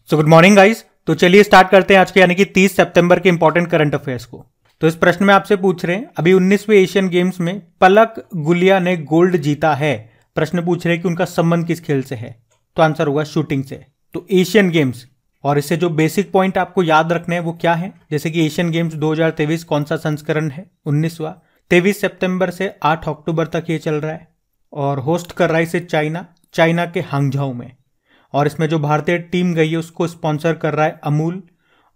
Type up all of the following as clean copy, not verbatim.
So good morning guys. तो चलिए start करते हैं आज के यानी कि 30 सितंबर के इंपॉर्टेंट करंट अफेयर्स को। तो इस प्रश्न में आपसे पूछ रहे हैं अभी 19वें एशियन गेम्स में पलक गुलिया ने गोल्ड जीता है। प्रश्न पूछ रहे हैं कि उनका संबंध किस खेल से है, तो आंसर होगा शूटिंग से। तो एशियन गेम्स और इससे जो बेसिक पॉइंट आपको याद रखने हैं वो क्या है, जैसे कि एशियन गेम्स 2023 कौन सा संस्करण है, 19वां, 23 सितंबर से 8 अक्टूबर तक ये चल रहा है और होस्ट कर रहा है इसे चाइना के हांगझाऊ में। और इसमें जो भारतीय टीम गई है उसको स्पॉन्सर कर रहा है अमूल।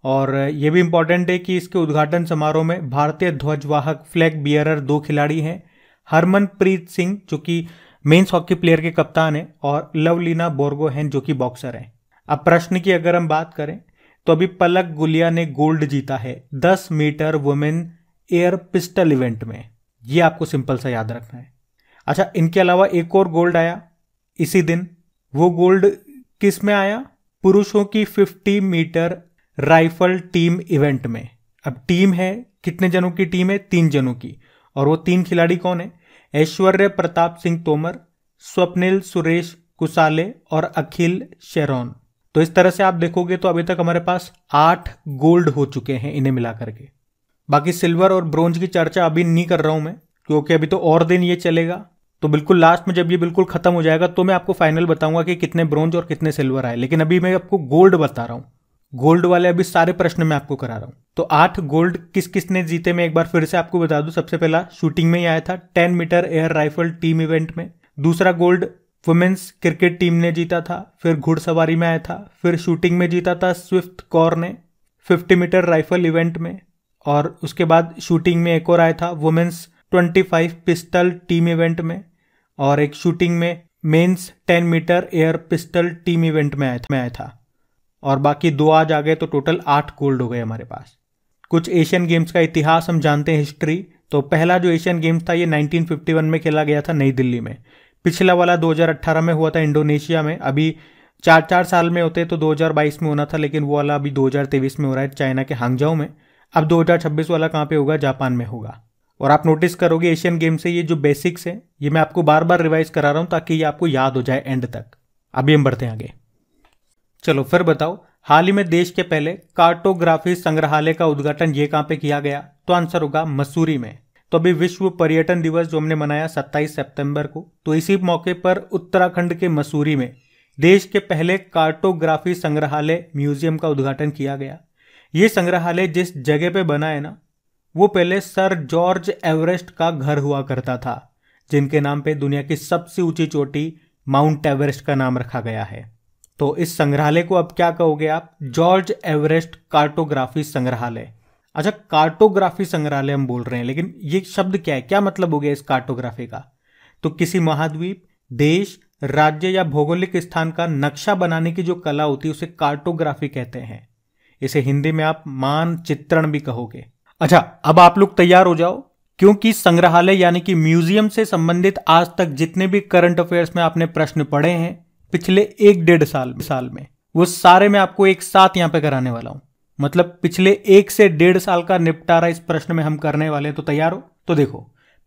और ये भी इंपॉर्टेंट है कि इसके उद्घाटन समारोह में भारतीय ध्वजवाहक फ्लैग बियरर 2 खिलाड़ी हैं, हरमनप्रीत सिंह जो कि मेंस हॉकी प्लेयर के कप्तान है और लवलीना बोर्गोहेन जो कि बॉक्सर है। अब प्रश्न की अगर हम बात करें तो अभी पलक गुलिया ने गोल्ड जीता है 10 metre women air pistol event में। ये आपको सिंपल सा याद रखना है। अच्छा, इनके अलावा एक और गोल्ड आया इसी दिन। वो गोल्ड किस में आया? पुरुषों की 50 मीटर राइफल टीम इवेंट में। अब टीम है, कितने जनों की टीम है? 3 जनों की। और वो 3 खिलाड़ी कौन है? ऐश्वर्य प्रताप सिंह तोमर, स्वप्निल सुरेश कुसाले और अखिल शेरोन। तो इस तरह से आप देखोगे तो अभी तक हमारे पास 8 गोल्ड हो चुके हैं इन्हें मिलाकर के। बाकी सिल्वर और ब्रोंज की चर्चा अभी नहीं कर रहा हूं मैं, क्योंकि अभी तो और दिन ये चलेगा। तो बिल्कुल लास्ट में जब ये बिल्कुल खत्म हो जाएगा तो मैं आपको फाइनल बताऊंगा कि कितने ब्रोंज और कितने सिल्वर आए। लेकिन अभी मैं आपको गोल्ड बता रहा हूं। गोल्ड वाले अभी सारे प्रश्न मैं आपको करा रहा हूं। तो 8 गोल्ड किस किसने जीते मैं एक बार फिर से आपको बता दूं। सबसे पहला शूटिंग में ही आया था 10 metre air rifle team event में। दूसरा गोल्ड वुमेन्स क्रिकेट टीम ने जीता था। फिर घुड़सवारी में आया था। फिर शूटिंग में जीता था स्विफ्ट कौर ने 50 मीटर राइफल इवेंट में। और उसके बाद शूटिंग में एक और आया था वुमेन्स 25 पिस्टल टीम इवेंट में। और एक शूटिंग में men's 10 metre air pistol team event में आया था। और बाकी 2 आज आ गए, तो टोटल 8 गोल्ड हो गए हमारे पास। कुछ एशियन गेम्स का इतिहास हम जानते हैं, हिस्ट्री। तो पहला जो एशियन गेम्स था ये 1951 में खेला गया था नई दिल्ली में। पिछला वाला 2018 में हुआ था इंडोनेशिया में। अभी 4 साल में होते तो 2022 में होना था, लेकिन वो वाला अभी 2023 में हो रहा है चाइना के हांगझाऊ में। अब 2026 वाला कहाँ पे होगा? जापान में होगा। और आप नोटिस करोगे एशियन गेम से ये जो बेसिक्स है ये मैं आपको बार बार रिवाइज करा रहा हूं ताकि ये आपको याद हो जाए एंड तक। अभी हम बढ़ते हैं आगे। चलो फिर बताओ, हाल ही में देश के पहले कार्टोग्राफी संग्रहालय का उद्घाटन ये कहां पे किया गया? तो आंसर होगा मसूरी में। तो अभी विश्व पर्यटन दिवस जो हमने मनाया 27 सितंबर को, तो इसी मौके पर उत्तराखंड के मसूरी में देश के पहले कार्टोग्राफी संग्रहालय म्यूजियम का उद्घाटन किया गया। ये संग्रहालय जिस जगह पे बना है ना, वो पहले सर जॉर्ज एवरेस्ट का घर हुआ करता था, जिनके नाम पे दुनिया की सबसे ऊंची चोटी माउंट एवरेस्ट का नाम रखा गया है। तो इस संग्रहालय को अब क्या कहोगे आप? जॉर्ज एवरेस्ट कार्टोग्राफी संग्रहालय। अच्छा, कार्टोग्राफी संग्रहालय हम बोल रहे हैं, लेकिन ये शब्द क्या है? क्या मतलब हो गया इस कार्टोग्राफी का? तो किसी महाद्वीप, देश, राज्य या भौगोलिक स्थान का नक्शा बनाने की जो कला होती है उसे कार्टोग्राफी कहते हैं। इसे हिंदी में आप मानचित्रण भी कहोगे। अच्छा, अब आप लोग तैयार हो जाओ, क्योंकि संग्रहालय यानी कि म्यूजियम से संबंधित आज तक जितने भी करंट अफेयर्स में आपने प्रश्न पढ़े हैं पिछले 1-1.5 साल में, वो सारे मैं आपको एक साथ यहां पे कराने वाला हूं। मतलब पिछले 1 से 1.5 साल का निपटारा इस प्रश्न में हम करने वाले हैं। तो तैयार हो? तो देखो,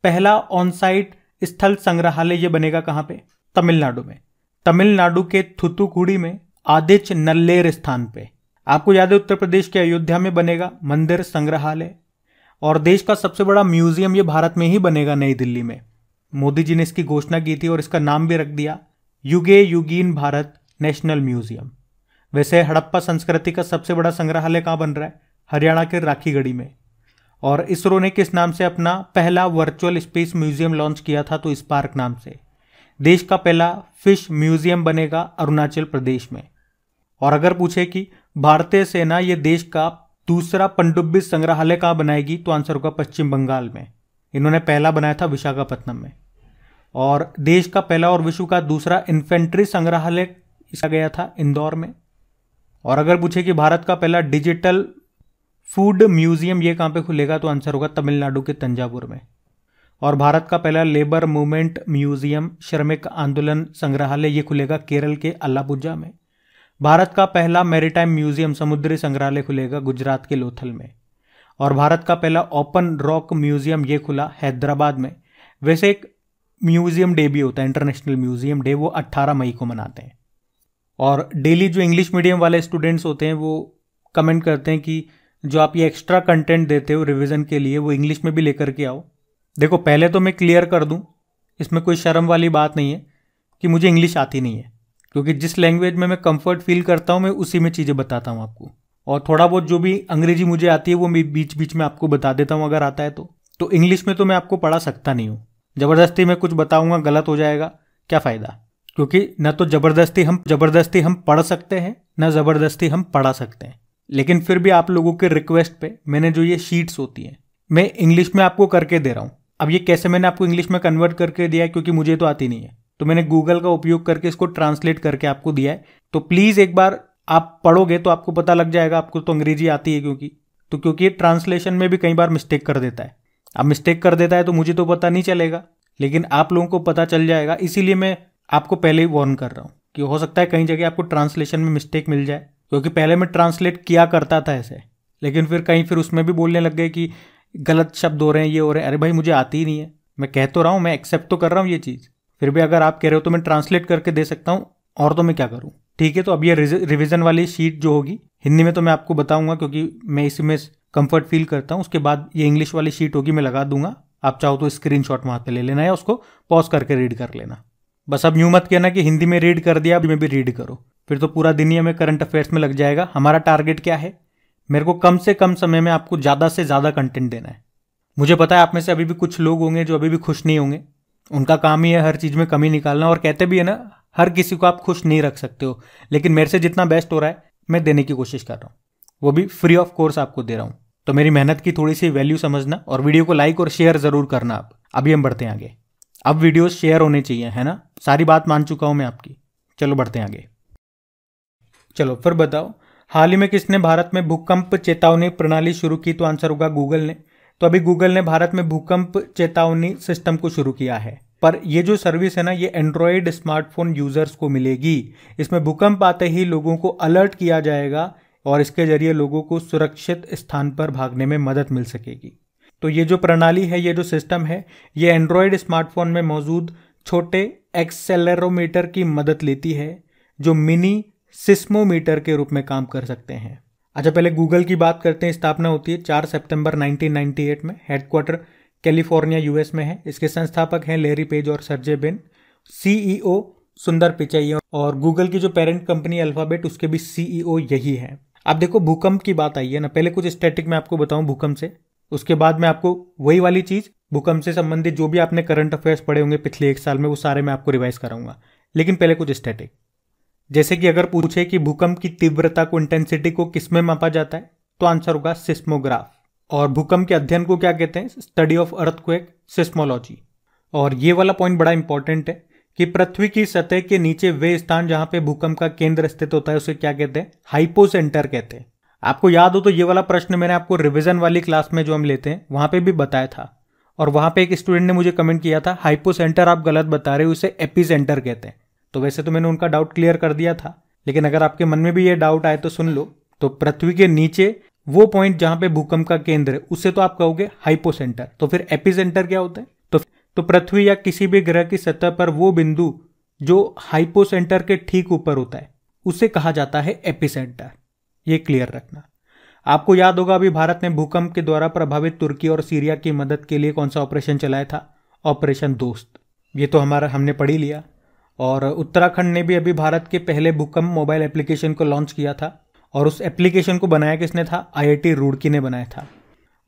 पहला ऑन साइट स्थल संग्रहालय ये बनेगा कहां पे? तमिलनाडु में। तमिलनाडु के थुथुकुडी में आदिच नल्लेर स्थान पे। आपको याद है उत्तर प्रदेश के अयोध्या में बनेगा मंदिर संग्रहालय। और देश का सबसे बड़ा म्यूजियम ये भारत में ही बनेगा नई दिल्ली में। मोदी जी ने इसकी घोषणा की थी और इसका नाम भी रख दिया युगे युगीन भारत नेशनल म्यूजियम। वैसे हड़प्पा संस्कृति का सबसे बड़ा संग्रहालय कहाँ बन रहा है? हरियाणा के राखीगढ़ी में। और इसरो ने किस नाम से अपना पहला वर्चुअल स्पेस म्यूजियम लॉन्च किया था? तो स्पार्क नाम से। देश का पहला फिश म्यूजियम बनेगा अरुणाचल प्रदेश में। और अगर पूछे कि भारतीय सेना ये देश का दूसरा पनडुब्बी संग्रहालय कहां बनाएगी? तो आंसर होगा पश्चिम बंगाल में। इन्होंने पहला बनाया था विशाखापत्तनम में। और देश का पहला और विश्व का दूसरा इन्फेंट्री संग्रहालय इसका गया था इंदौर में। और अगर पूछे कि भारत का पहला डिजिटल फूड म्यूजियम ये कहां पे खुलेगा? तो आंसर होगा तमिलनाडु के तंजावुर में। और भारत का पहला लेबर मूवमेंट म्यूजियम श्रमिक आंदोलन संग्रहालय ये खुलेगा केरल के अलापुझा में। भारत का पहला मैरीटाइम म्यूजियम समुद्री संग्रहालय खुलेगा गुजरात के लोथल में। और भारत का पहला ओपन रॉक म्यूजियम ये खुला हैदराबाद में। वैसे एक म्यूजियम डे भी होता है, इंटरनेशनल म्यूजियम डे, वो 18 मई को मनाते हैं। और डेली जो इंग्लिश मीडियम वाले स्टूडेंट्स होते हैं वो कमेंट करते हैं कि जो आप ये एक्स्ट्रा कंटेंट देते हो रिवीजन के लिए वो इंग्लिश में भी लेकर के आओ। देखो पहले तो मैं क्लियर कर दूं, इसमें कोई शर्म वाली बात नहीं है कि मुझे इंग्लिश आती नहीं है, क्योंकि जिस लैंग्वेज में मैं कंफर्ट फील करता हूं मैं उसी में चीज़ें बताता हूं आपको। और थोड़ा बहुत जो भी अंग्रेजी मुझे आती है वो मैं बीच बीच में आपको बता देता हूं अगर आता है तो इंग्लिश में तो मैं आपको पढ़ा सकता नहीं हूँ। ज़बरदस्ती मैं कुछ बताऊंगा गलत हो जाएगा, क्या फ़ायदा, क्योंकि न तो ज़बरदस्ती हम पढ़ सकते हैं न ज़बरदस्ती हम पढ़ा सकते हैं। लेकिन फिर भी आप लोगों के रिक्वेस्ट पे मैंने जो ये शीट्स होती हैं मैं इंग्लिश में आपको करके दे रहा हूँ। अब ये कैसे मैंने आपको इंग्लिश में कन्वर्ट करके दिया है, क्योंकि मुझे तो आती नहीं है, तो मैंने गूगल का उपयोग करके इसको ट्रांसलेट करके आपको दिया है। तो प्लीज़ एक बार आप पढ़ोगे तो आपको पता लग जाएगा, आपको तो अंग्रेजी आती है क्योंकि ये ट्रांसलेशन में भी कई बार मिस्टेक कर देता है। अब मिस्टेक कर देता है तो मुझे तो पता नहीं चलेगा, लेकिन आप लोगों को पता चल जाएगा। इसीलिए मैं आपको पहले ही वार्न कर रहा हूँ कि हो सकता है कई जगह आपको ट्रांसलेशन में मिस्टेक मिल जाए, क्योंकि पहले मैं ट्रांसलेट किया करता था ऐसे, लेकिन फिर उसमें भी बोलने लग गए कि गलत शब्द हो रहे हैं, ये हो रहे हैं। अरे भाई मुझे आती ही नहीं है, मैं कह तो रहा हूँ, मैं एक्सेप्ट तो कर रहा हूँ ये चीज़, फिर भी अगर आप कह रहे हो तो मैं ट्रांसलेट करके दे सकता हूँ, और तो मैं क्या करूँ। ठीक है, तो अब ये रिविजन वाली शीट जो होगी हिंदी में तो मैं आपको बताऊंगा, क्योंकि मैं इसी में कंफर्ट फील करता हूँ। उसके बाद ये इंग्लिश वाली शीट होगी, मैं लगा दूंगा, आप चाहो तो स्क्रीनशॉट वहाँ पे ले लेना या उसको पॉज करके रीड कर लेना। बस अब यूं मत कहना कि हिंदी में रीड कर दिया, अब में भी रीड करो, फिर तो पूरा दिन ही हमें करंट अफेयर्स में लग जाएगा। हमारा टारगेट क्या है, मेरे को कम से कम समय में आपको ज़्यादा से ज़्यादा कंटेंट देना है। मुझे पता है आप में से अभी भी कुछ लोग होंगे जो अभी भी खुश नहीं होंगे, उनका काम ही है हर चीज़ में कमी निकालना, और कहते भी है ना हर किसी को आप खुश नहीं रख सकते हो, लेकिन मेरे से जितना बेस्ट हो रहा है मैं देने की कोशिश कर रहा हूँ, वो भी फ्री ऑफ कोर्स आपको दे रहा हूँ। तो मेरी मेहनत की थोड़ी सी वैल्यू समझना और वीडियो को लाइक और शेयर ज़रूर करना आप। अभी हम बढ़ते हैं आगे, अब वीडियो शेयर होने चाहिए, है ना, सारी बात मान चुका हूँ मैं आपकी। चलो बढ़ते हैं आगे। चलो फिर बताओ, हाल ही में किसने भारत में भूकंप चेतावनी प्रणाली शुरू की, तो आंसर होगा गूगल ने। तो अभी गूगल ने भारत में भूकंप चेतावनी सिस्टम को शुरू किया है, पर ये जो सर्विस है ना ये एंड्रॉयड स्मार्टफोन यूजर्स को मिलेगी। इसमें भूकंप आते ही लोगों को अलर्ट किया जाएगा और इसके जरिए लोगों को सुरक्षित स्थान पर भागने में मदद मिल सकेगी। तो ये जो प्रणाली है, ये जो सिस्टम है, ये एंड्रॉयड स्मार्टफोन में मौजूद छोटे एक्सेलेरोमीटर की मदद लेती है, जो मिनी सिस्मोमीटर के रूप में काम कर सकते हैं। अच्छा, पहले गूगल की बात करते हैं। स्थापना होती है 4 सितंबर 1998 में। हेडक्वार्टर कैलिफोर्निया यूएस में है। इसके संस्थापक हैं लैरी पेज और सर्जे ब्रिन। सीईओ सुंदर पिचाई, और गूगल की जो पेरेंट कंपनी अल्फाबेट उसके भी सीईओ यही है। अब देखो भूकंप की बात आई है ना, पहले कुछ स्टैटिक मैं आपको बताऊं भूकंप से, उसके बाद मैं आपको वही वाली चीज भूकंप से संबंधित जो भी आपने करंट अफेयर्स पढ़े होंगे पिछले 1 साल में वो सारे मैं आपको रिवाइज कराऊंगा। लेकिन पहले कुछ स्टैटिक, जैसे कि अगर पूछे कि भूकंप की तीव्रता को, इंटेंसिटी को किसमें मापा जाता है, तो आंसर होगा सिस्मोग्राफ। और भूकंप के अध्ययन को क्या कहते हैं, स्टडी ऑफ अर्थक्वेक, सिस्मोलॉजी। और ये वाला पॉइंट बड़ा इंपॉर्टेंट है कि पृथ्वी की सतह के नीचे वे स्थान जहां पे भूकंप का केंद्र स्थित होता है उसे क्या कहते हैं, हाइपोसेंटर कहते हैं। आपको याद हो तो ये वाला प्रश्न मैंने आपको रिवीजन वाली क्लास में जो हम लेते हैं वहां पे भी बताया था, और वहां पे एक स्टूडेंट ने मुझे कमेंट किया था हाइपोसेंटर आप गलत बता रहे हो, इसे एपीसेंटर कहते हैं। तो वैसे तो मैंने उनका डाउट क्लियर कर दिया था, लेकिन अगर आपके मन में भी ये डाउट आए तो सुन लो। तो पृथ्वी के नीचे वो पॉइंट जहां पे भूकंप का केंद्र है उसे तो आप कहोगे हाइपोसेंटर। तो फिर एपीसेंटर क्या होता है, तो पृथ्वी या किसी भी ग्रह की सतह पर वो बिंदु जो हाइपोसेंटर के ठीक ऊपर होता है उसे कहा जाता है एपीसेंटर। ये क्लियर रखना। आपको याद होगा अभी भारत ने भूकंप के द्वारा प्रभावित तुर्की और सीरिया की मदद के लिए कौन सा ऑपरेशन चलाया था, ऑपरेशन दोस्त। ये तो हमने पढ़ ही लिया। और उत्तराखंड ने भी अभी भारत के पहले भूकंप मोबाइल एप्लीकेशन को लॉन्च किया था, और उस एप्लीकेशन को बनाया किसने था, आईआईटी रुड़की ने बनाया था।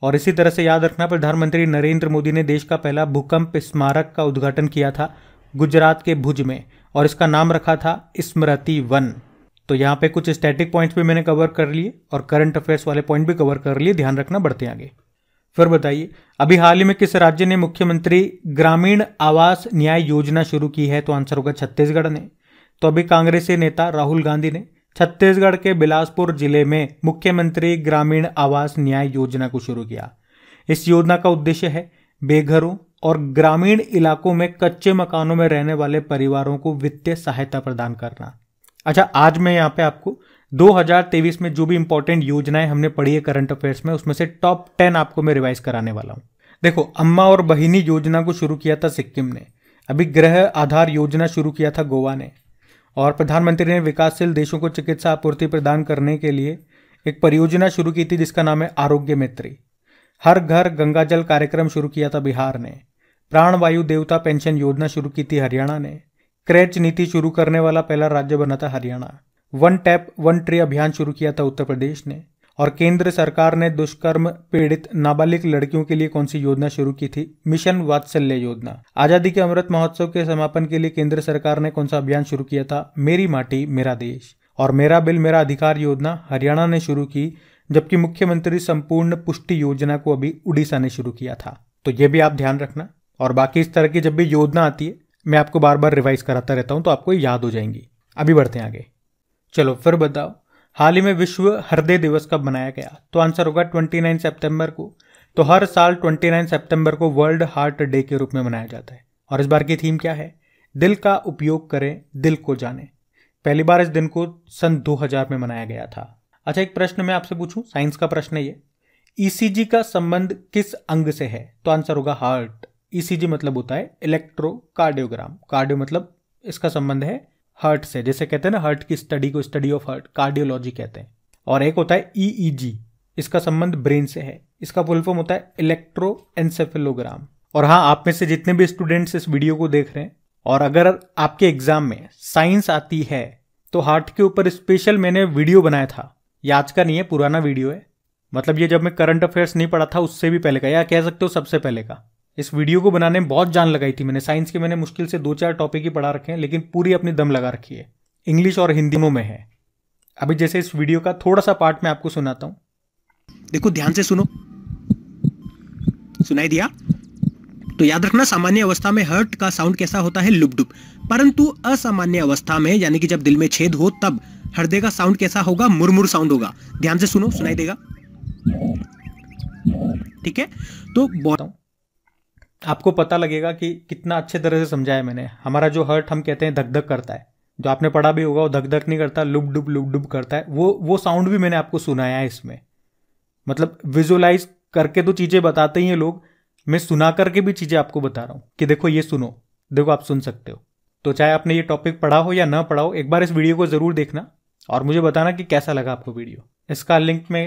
और इसी तरह से याद रखना, प्रधानमंत्री नरेंद्र मोदी ने देश का पहला भूकंप स्मारक का उद्घाटन किया था गुजरात के भुज में, और इसका नाम रखा था स्मृति वन। तो यहाँ पे कुछ स्टैटिक पॉइंट्स भी मैंने कवर कर लिए और करंट अफेयर्स वाले पॉइंट भी कवर कर लिए, ध्यान रखना। बढ़ते आगे। फिर बताइए, अभी हाल ही में किस राज्य ने मुख्यमंत्री ग्रामीण आवास न्याय योजना शुरू की है, तो आंसर होगा छत्तीसगढ़ ने। तो अभी कांग्रेसी नेता राहुल गांधी ने छत्तीसगढ़ के बिलासपुर जिले में मुख्यमंत्री ग्रामीण आवास न्याय योजना को शुरू किया। इस योजना का उद्देश्य है बेघरों और ग्रामीण इलाकों में कच्चे मकानों में रहने वाले परिवारों को वित्तीय सहायता प्रदान करना। अच्छा, आज मैं यहाँ पे आपको 2023 में जो भी इंपॉर्टेंट योजनाएं हमने पढ़ी है करंट अफेयर्स में, उसमें से टॉप 10 आपको मैं रिवाइज कराने वाला हूँ। देखो, अम्मा और बहिनी योजना को शुरू किया था सिक्किम ने। अभी गृह आधार योजना शुरू किया था गोवा ने। और प्रधानमंत्री ने विकासशील देशों को चिकित्सा आपूर्ति प्रदान करने के लिए एक परियोजना शुरू की थी जिसका नाम है आरोग्य मित्री। हर घर गंगा जल कार्यक्रम शुरू किया था बिहार ने। प्राणवायु देवता पेंशन योजना शुरू की थी हरियाणा ने। क्रैच नीति शुरू करने वाला पहला राज्य बना था Haryana. One tap one tree अभियान शुरू किया था उत्तर प्रदेश ने। और केंद्र सरकार ने दुष्कर्म पीड़ित नाबालिग लड़कियों के लिए कौन सी योजना शुरू की थी? मिशन वात्सल्य योजना। आजादी के अमृत महोत्सव के समापन के लिए केंद्र सरकार ने कौन सा अभियान शुरू किया था? मेरी माटी मेरा देश। और मेरा बिल मेरा अधिकार योजना हरियाणा ने शुरू की, जबकि मुख्यमंत्री संपूर्ण पुष्टि योजना को अभी उड़ीसा ने शुरू किया था। तो ये भी आप ध्यान रखना। और बाकी इस तरह की जब भी योजना आती है मैं आपको बार बार रिवाइज कराता रहता हूं तो आपको याद हो जाएंगी। अभी बढ़ते हैं आगे। चलो फिर बताओ, हाल ही में विश्व हृदय दिवस कब मनाया गया? तो आंसर होगा 29 सितंबर को। तो हर साल 29 सितंबर को वर्ल्ड हार्ट डे के रूप में मनाया जाता है। और इस बार की थीम क्या है? दिल का उपयोग करें, दिल को जाने। पहली बार इस दिन को सन 2000 में मनाया गया था। अच्छा, एक प्रश्न मैं आपसे पूछूं, साइंस का प्रश्न है ये। ईसीजी का संबंध किस अंग से है? तो आंसर होगा हार्ट। ईसीजी मतलब होता है इलेक्ट्रोकार्डियोग्राम। कार्डियो मतलब इसका संबंध है हार्ट से, जैसे कहते हैं ना हार्ट की स्टडी को स्टडी ऑफ हार्ट कार्डियोलॉजी कहते हैं। और एक होता है ईईजी, इसका संबंध ब्रेन से है। इसका फुल फॉर्म होता है इलेक्ट्रोएन्सेफेलोग्राम। और हाँ, आप में से जितने भी स्टूडेंट्स इस वीडियो को देख रहे हैं और अगर आपके एग्जाम में साइंस आती है तो हार्ट के ऊपर स्पेशल मैंने वीडियो बनाया था। ये आज का नहीं है, पुराना वीडियो है। मतलब ये जब मैं करंट अफेयर्स नहीं पढ़ा था उससे भी पहले का, या कह सकते हो सबसे पहले का। इस वीडियो को बनाने में बहुत जान लगाई थी मैंने। साइंस के मैंने मुश्किल से 2-4 टॉपिक ही पढ़ा रखे हैं, लेकिन पूरी अपनी दम लगा रखी है। इंग्लिश और हिंदी में है। अभी जैसे इस वीडियो का थोड़ा सा पार्ट मैं आपको सुनाता हूं। देखो ध्यान से सुनो। सुनाई दिया? तो याद रखना, सामान्य अवस्था में हार्ट का साउंड कैसा होता है? लुप डुप। परंतु असामान्य अवस्था में, यानी कि जब दिल में छेद हो, तब हृदय का साउंड कैसा होगा? मुरमुर साउंड होगा। ध्यान से सुनो, सुनाई देगा? ठीक है, तो बहुत आपको पता लगेगा कि कितना अच्छे तरह से समझाया मैंने। हमारा जो हार्ट हम कहते हैं धक धक करता है, जो आपने पढ़ा भी होगा, वो धक धक नहीं करता, लुप डुप करता है। वो साउंड भी मैंने आपको सुनाया है इसमें। मतलब विजुअलाइज करके तो चीजें बताते ही हैं लोग, मैं सुना करके भी चीजें आपको बता रहा हूं कि देखो ये सुनो, देखो आप सुन सकते हो। तो चाहे आपने ये टॉपिक पढ़ा हो या ना पढ़ा हो, एक बार इस वीडियो को जरूर देखना और मुझे बताना कि कैसा लगा आपको वीडियो। इसका लिंक मैं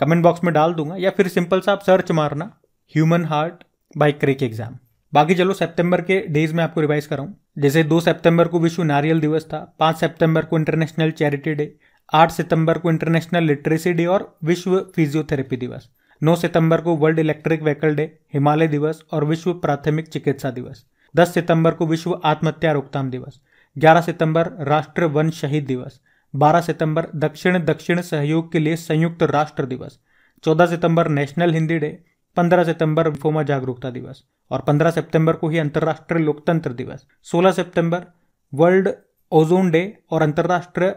कमेंट बॉक्स में डाल दूंगा, या फिर सिंपल सा आप सर्च मारना human heart by crack exam. बाकी चलो सितंबर के डेज में आपको रिवाइज कराऊं। जैसे 2 सितंबर को विश्व नारियल दिवस था, 5 सितंबर को इंटरनेशनल चैरिटी डे, 8 सितंबर को इंटरनेशनल लिटरेसी डे और विश्व फिजियोथेरेपी दिवस, 9 सितंबर को world electric vehicle day, Himalaya दिवस और विश्व प्राथमिक चिकित्सा दिवस, 10 सितंबर को विश्व आत्महत्या रोकथाम दिवस, 11 सितंबर राष्ट्र वन शहीद दिवस, 12 सितंबर दक्षिण दक्षिण सहयोग के लिए संयुक्त राष्ट्र दिवस, 14 सितंबर नेशनल हिंदी डे, 15 सितंबर लिम्फोमा जागरूकता दिवस और 15 सितंबर को ही अंतर्राष्ट्रीय लोकतंत्र दिवस, 16 सितंबर वर्ल्ड ओजोन डे और अंतर्राष्ट्रीय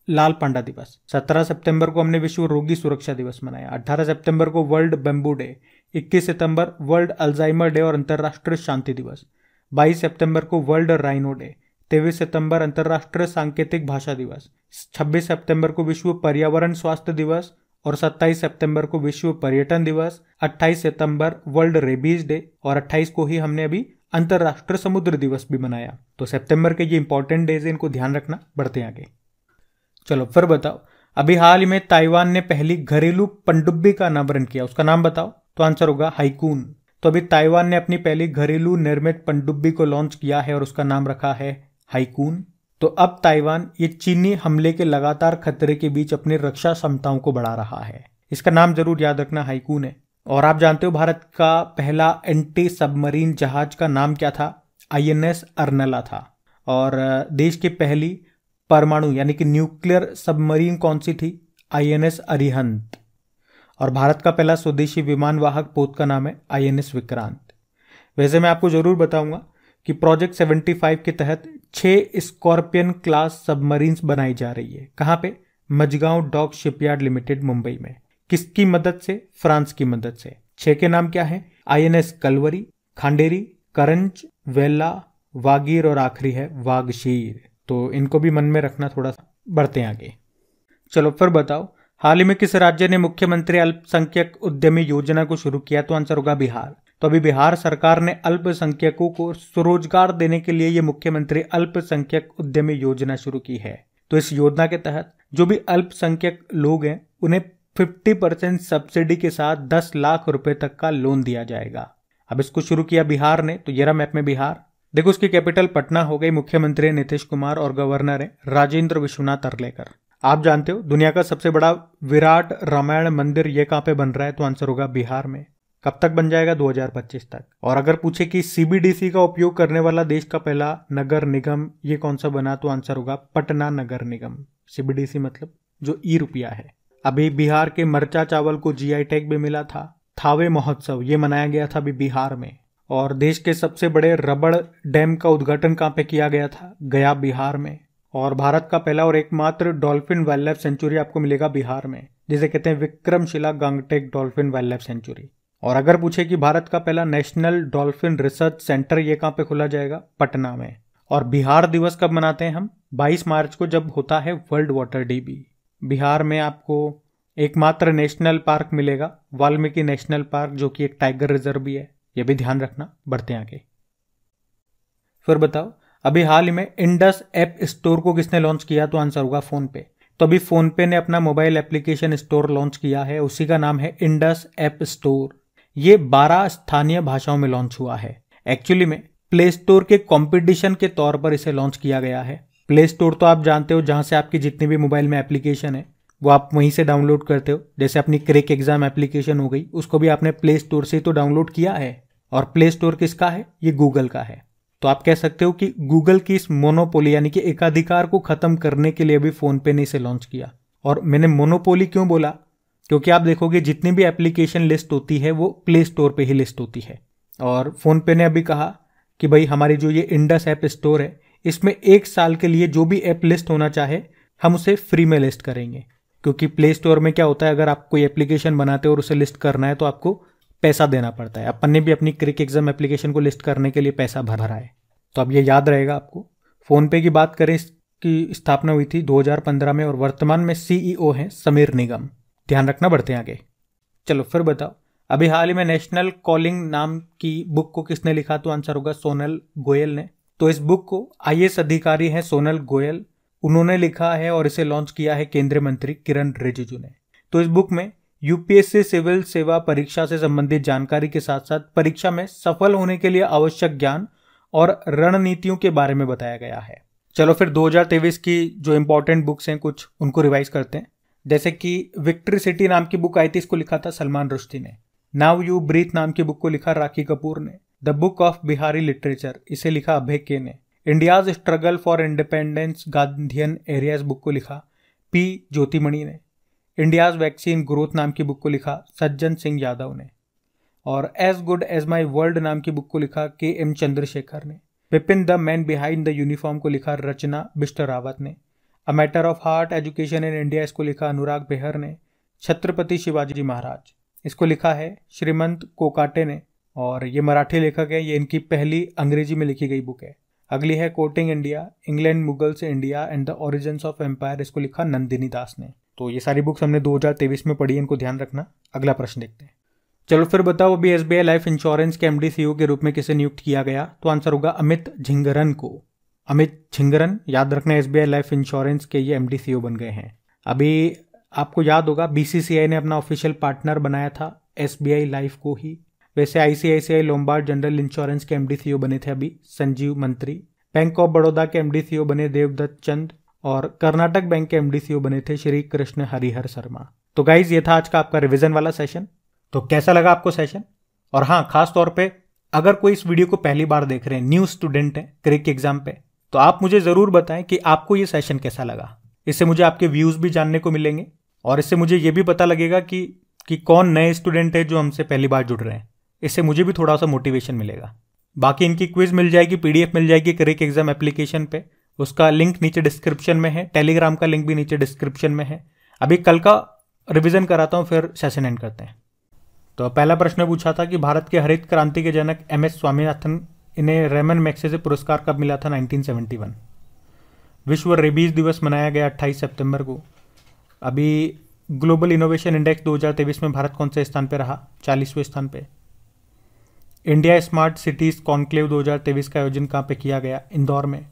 लाल पांडा दिवस, 17 सितंबर को हमने विश्व रोगी सुरक्षा दिवस मनाया, 18 सितंबर को वर्ल्ड बेम्बू डे, 21 सितंबर वर्ल्ड अल्जाइमर डे और अंतर्राष्ट्रीय शांति दिवस, 22 सितंबर को वर्ल्ड राइनो डे, 23 सितंबर अंतर्राष्ट्रीय सांकेतिक भाषा दिवस, 26 सितंबर को विश्व पर्यावरण स्वास्थ्य दिवस और 27 सितंबर को विश्व पर्यटन दिवस, 28 सितंबर वर्ल्ड रेबीज डे और 28 को ही हमने अभी अंतर्राष्ट्रीय समुद्र दिवस भी मनाया। तो सितंबर के ये इंपॉर्टेंट डेज है, इनको ध्यान रखना। बढ़ते हैं आगे। चलो फिर बताओ, अभी हाल ही में ताइवान ने पहली घरेलू पनडुब्बी का अनावरण किया, उसका नाम बताओ। तो आंसर होगा हाईकून। तो अभी ताइवान ने अपनी पहली घरेलू निर्मित पनडुब्बी को लॉन्च किया है और उसका नाम रखा है हाईकून। तो अब ताइवान ये चीनी हमले के लगातार खतरे के बीच अपनी रक्षा क्षमताओं को बढ़ा रहा है। इसका नाम जरूर याद रखना, हाईकून है। और आप जानते हो भारत का पहला एंटी सबमरीन जहाज का नाम क्या था? INS अर्नला था। और देश की पहली परमाणु यानी कि न्यूक्लियर सबमरीन कौन सी थी? INS अरिहंत। और भारत का पहला स्वदेशी विमान वाहक पोत का नाम है INS विक्रांत। वैसे मैं आपको जरूर बताऊंगा कि प्रोजेक्ट 75 के तहत 6 स्कॉर्पियन क्लास सबमरीन्स बनाई जा रही है। कहां पे? Mazagon dock shipyard limited, Mumbai में। किसकी मदद से? फ्रांस की मदद से। 6 के नाम क्या है? INS कलवरी, खांडेरी, करंज, वेला, वागीर और आखिरी है वागशीर। तो इनको भी मन में रखना थोड़ा सा। बढ़ते हैं आगे। चलो फिर बताओ, हाल ही में किस राज्य ने मुख्यमंत्री अल्पसंख्यक उद्यमी योजना को शुरू किया? तो आंसर होगा बिहार। तो तो अभी बिहार सरकार ने अल्पसंख्यकों को स्वरोजगार देने के लिए ये मुख्यमंत्री अल्पसंख्यक उद्यमी योजना शुरू की है। तो इस योजना के तहत जो भी अल्पसंख्यक लोग हैं उन्हें 50% सब्सिडी के साथ 10 लाख रुपए तक का लोन दिया जाएगा। अब इसको शुरू किया बिहार ने, तो ये रहा मैप में बिहार। देखो उसकी कैपिटल पटना हो गई, मुख्यमंत्री नीतीश कुमार और गवर्नर है राजेंद्र विश्वनाथ अरलेकर। आप जानते हो दुनिया का सबसे बड़ा विराट रामायण मंदिर ये कहाँ पे बन रहा है, तो आंसर होगा बिहार में। कब तक बन जाएगा, 2025 तक। और अगर पूछे कि सीबीडीसी का उपयोग करने वाला देश का पहला नगर निगम ये कौन सा बना, तो आंसर होगा पटना नगर निगम। सीबीडीसी मतलब जो ई रुपया है। अभी बिहार के मरचा चावल को जीआई टैग भी मिला था। थावे महोत्सव ये मनाया गया था अभी बिहार में। और देश के सबसे बड़े रबड़ डैम का उद्घाटन कहाँ पे किया गया था, गया बिहार में। और भारत का पहला और एकमात्र डॉल्फिन वाइल्ड लाइफ सेंचुरी आपको मिलेगा बिहार में, जिसे कहते हैं Vikramshila Gangetic dolphin wildlife sanctuary. और अगर पूछे कि भारत का पहला नेशनल डॉल्फिन रिसर्च सेंटर ये कहाँ पे खुला जाएगा, पटना में। और बिहार दिवस कब मनाते हैं हम, 22 मार्च को, जब होता है वर्ल्ड वाटर डे भी। बिहार में आपको एकमात्र नेशनल पार्क मिलेगा, वाल्मीकि नेशनल पार्क, जो कि एक टाइगर रिजर्व भी है, ये भी ध्यान रखना। बढ़ते हैं आगे। फिर बताओ अभी हाल ही में इंडस ऐप स्टोर को किसने लॉन्च किया, तो आंसर होगा फोन पे। तो अभी फोन पे ने अपना मोबाइल एप्लीकेशन स्टोर लॉन्च किया है, उसी का नाम है इंडस ऐप स्टोर। ये 12 स्थानीय भाषाओं में लॉन्च हुआ है। एक्चुअली में प्ले स्टोर के कंपटीशन के तौर पर इसे लॉन्च किया गया है। प्ले स्टोर तो आप जानते हो जहां से आपकी जितनी भी मोबाइल में एप्लीकेशन है वो आप वहीं से डाउनलोड करते हो। जैसे अपनी क्रैक एग्जाम एप्लीकेशन हो गई, उसको भी आपने प्ले स्टोर से तो डाउनलोड किया है। और प्ले स्टोर किसका है, ये गूगल का है। तो आप कह सकते हो कि गूगल की इस मोनोपोली यानी कि एकाधिकार को खत्म करने के लिए भी फोन पे ने इसे लॉन्च किया। और मैंने मोनोपोली क्यों बोला, क्योंकि आप देखोगे जितनी भी एप्लीकेशन लिस्ट होती है वो प्ले स्टोर पे ही लिस्ट होती है। और फोन पे ने अभी कहा कि भाई हमारी जो ये इंडस ऐप स्टोर है इसमें 1 साल के लिए जो भी ऐप लिस्ट होना चाहे हम उसे फ्री में लिस्ट करेंगे। क्योंकि प्ले स्टोर में क्या होता है, अगर आप कोई एप्लीकेशन बनाते हो और उसे लिस्ट करना है तो आपको पैसा देना पड़ता है। अपन ने भी अपनी क्रिक एग्जाम एप्लीकेशन को लिस्ट करने के लिए पैसा भरा है, तो अब ये याद रहेगा आपको। फोन पे की बात करें, इसकी स्थापना हुई थी 2015 में और वर्तमान में सीईओ हैं समीर निगम। ध्यान रखना। बढ़ते हैं आगे। चलो फिर बताओ अभी हाल ही में नेशनल कॉलिंग नाम की बुक को किसने लिखा, तो आंसर होगा सोनल गोयल ने। तो इस बुक को आईएएस अधिकारी हैं सोनल गोयल, उन्होंने लिखा है और इसे लॉन्च किया है केंद्रीय मंत्री किरण रिजिजू ने। तो इस बुक में यूपीएससी सिविल सेवा परीक्षा से संबंधित जानकारी के साथ साथ परीक्षा में सफल होने के लिए आवश्यक ज्ञान और रणनीतियों के बारे में बताया गया है। चलो फिर 2023 की जो इंपॉर्टेंट बुक्स हैं कुछ उनको रिवाइज करते हैं। जैसे कि विक्ट्री सिटी नाम की बुक आई थी, इसको लिखा था सलमान रुश्दी ने। नाउ यू ब्रीथ नाम की बुक को लिखा राखी कपूर ने। The book of Bihari literature इसे लिखा अभय के ने। India's struggle for independence Gandhian areas book को लिखा पी ज्योतिमणि ने। इंडियाज वैक्सीन ग्रोथ नाम की बुक को लिखा सज्जन सिंह यादव ने। और as good as my world नाम की बुक को लिखा के.एम. चंद्रशेखर ने। Vipin the man behind the uniform को लिखा रचना बिष्ट रावत ने। A matter of heart education in India इसको लिखा अनुराग बेहर ने। छत्रपति शिवाजी महाराज इसको लिखा है श्रीमंत कोकाटे ने। और ये मराठी लेखक है, ये इनकी पहली अंग्रेजी में लिखी गई बुक है। अगली है courting India England Mughals India and the origins of empire, इसको लिखा नंदिनी दास ने। तो ये सारी बुक्स हमने 2023 में पढ़ी है, इनको ध्यान रखना। अगला प्रश्न देखते हैं। चलो फिर बताओ अभी एसबीआई लाइफ इंश्योरेंस के एमडी सीईओ के रूप में किसे नियुक्त किया गया, तो आंसर होगा अमित झिंगरन को। अमित झिंगरन, याद रखना एसबीआई लाइफ इंश्योरेंस के ये एमडी सीईओ बन गए हैं। अभी आपको याद होगा बीसीसीआई ने अपना ऑफिशियल पार्टनर बनाया था एसबीआई लाइफ को ही। वैसे आईसीआईसीआई लोम्बार्ड जनरल इंश्योरेंस के एमडी सीईओ बने थे अभी संजीव मंत्री। बैंक ऑफ बड़ौदा के एमडी सीईओ बने देवदत्त चंद और कर्नाटक बैंक के एमडी सीईओ बने थे श्री कृष्ण हरिहर शर्मा। तो गाइज ये था आज का आपका रिवीजन वाला सेशन। तो कैसा लगा आपको सेशन? और हाँ, खास तौर पे अगर कोई इस वीडियो को पहली बार देख रहे हैं, न्यू स्टूडेंट है क्रिक एग्जाम पे, तो आप मुझे जरूर बताएं कि आपको ये सेशन कैसा लगा। इससे मुझे आपके व्यूज भी जानने को मिलेंगे और इससे मुझे ये भी पता लगेगा कि कौन नए स्टूडेंट है जो हमसे पहली बार जुड़ रहे हैं। इससे मुझे भी थोड़ा सा मोटिवेशन मिलेगा। बाकी इनकी क्विज मिल जाएगी, पीडीएफ मिल जाएगी क्रिक एग्जाम एप्लीकेशन पे, उसका लिंक नीचे डिस्क्रिप्शन में है। टेलीग्राम का लिंक भी नीचे डिस्क्रिप्शन में है। अभी कल का रिवीजन कराता हूँ, फिर सेशन एंड करते हैं। तो पहला प्रश्न पूछा था कि भारत के हरित क्रांति के जनक एमएस स्वामीनाथन, इन्हें रेमन मैग्सेसे पुरस्कार कब मिला था? 1971। विश्व रेबीज दिवस मनाया गया 28 सितंबर को। अभी ग्लोबल इनोवेशन इंडेक्स 2023 में भारत कौन से स्थान पे रहा? 40वें स्थान पे। इंडिया स्मार्ट सिटीज कॉन्क्लेव 2023 का आयोजन कहाँ पे किया गया? इंदौर में।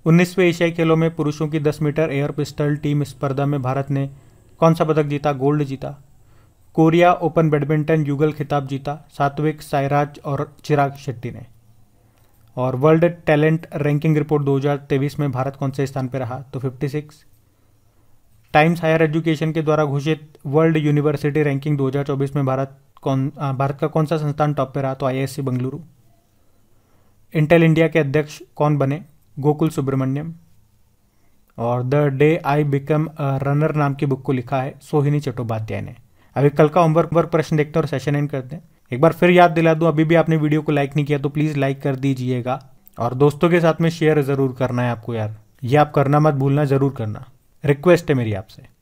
19वें एशियाई खेलों में पुरुषों की 10 मीटर एयर पिस्टल टीम स्पर्धा में भारत ने कौन सा पदक जीता? गोल्ड जीता। कोरिया ओपन बैडमिंटन युगल खिताब जीता सात्विक साईराज और चिराग शेट्टी ने। और वर्ल्ड टैलेंट रैंकिंग रिपोर्ट 2023 में भारत कौन से स्थान पर रहा? तो 56। टाइम्स हायर एजुकेशन के द्वारा घोषित वर्ल्ड यूनिवर्सिटी रैंकिंग 2024 में भारत का कौन सा संस्थान टॉप पे रहा? तो IISc बेंगलुरु। इंटेल इंडिया के अध्यक्ष कौन बने? गोकुल सुब्रमण्यम। और the day I become a runner नाम की बुक को लिखा है सोहिनी चट्टोपाध्याय ने। अभी कल का होमवर्क प्रश्न देखते हैं और सेशन एंड करते हैं। एक बार फिर याद दिला दूं, अभी भी आपने वीडियो को लाइक नहीं किया तो प्लीज़ लाइक कर दीजिएगा और दोस्तों के साथ में शेयर ज़रूर करना है आपको यार, ये आप करना मत भूलना, ज़रूर करना, रिक्वेस्ट है मेरी आपसे।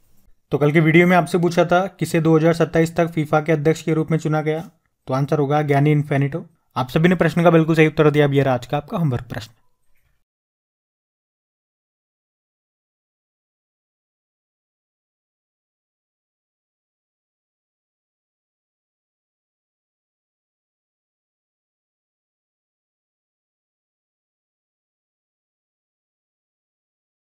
तो कल के वीडियो में आपसे पूछा था किसे 2027 तक फीफा के अध्यक्ष के रूप में चुना गया? तो आंसर होगा ज्ञानी इन्फेनिटो। आप सभी ने प्रश्न का बिल्कुल सही उत्तर दिया। अब ये रहा आज का आपका होमवर्क प्रश्न।